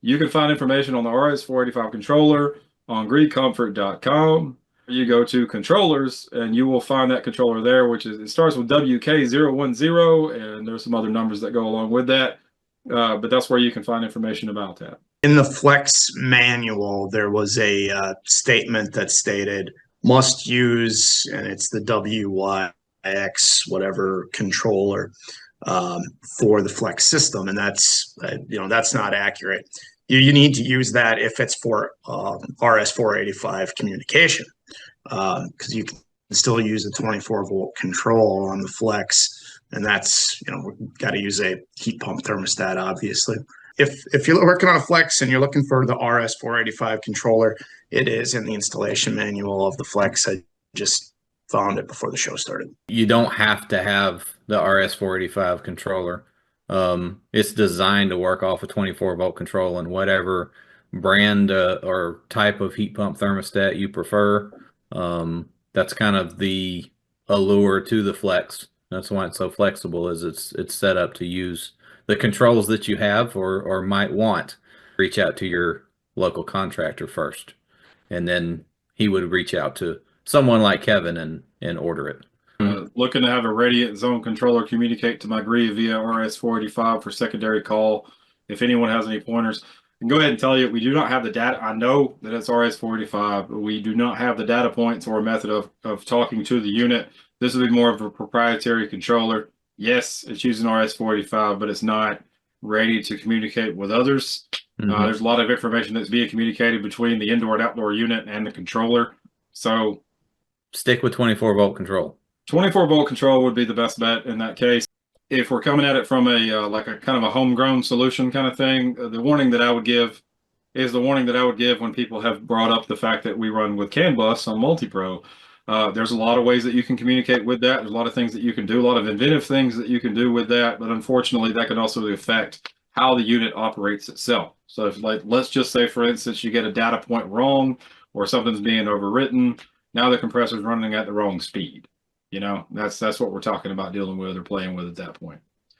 You can find information on the RS485 controller on GREEcomfort.com. You go to controllers and you will find that controller there, which is, it starts with WK010, and there's some other numbers that go along with that. But that's where you can find information about that. In the FLEXX manual, there was a statement that stated must use, and it's the WYX whatever controller for the FLEXX system, and that's that's not accurate. You need to use that if it's for RS485 communication, because you can still use a 24-volt control on the FLEXX, and that's we've got to use a heat pump thermostat, obviously. If you're working on a FLEXX and you're looking for the RS485 controller, it is in the installation manual of the FLEXX. I just found it before the show started. You don't have to have the RS485 controller. It's designed to work off a 24-volt control, and whatever brand or type of heat pump thermostat you prefer. That's kind of the allure to the FLEXX. That's why it's so flexible, is it's set up to use the controls that you have or might want. Reach out to your local contractor first, and then he would reach out to someone like Kevin and order it. Looking to have a radiant zone controller communicate to my GREE via RS485 for secondary call. If anyone has any pointers, I can go ahead and tell you we do not have the data. I know that it's RS485, but we do not have the data points or a method of talking to the unit. This would be more of a proprietary controller. Yes, it's using RS485, but it's not ready to communicate with others. There's a lot of information that's being communicated between the indoor and outdoor unit and the controller. So stick with 24-volt control. 24-volt control would be the best bet in that case. If we're coming at it from a like a kind of a homegrown solution kind of thing, the warning that I would give is the warning that I would give when people have brought up the fact that we run with CAN bus on MultiPro. There's a lot of ways that you can communicate with that. There's a lot of things that you can do, a lot of inventive things that you can do with that. But unfortunately, that can also affect how the unit operates itself. So if, like, let's just say, for instance, you get a data point wrong or something's being overwritten, now the compressor's running at the wrong speed. That's what we're talking about dealing with or playing with at that point.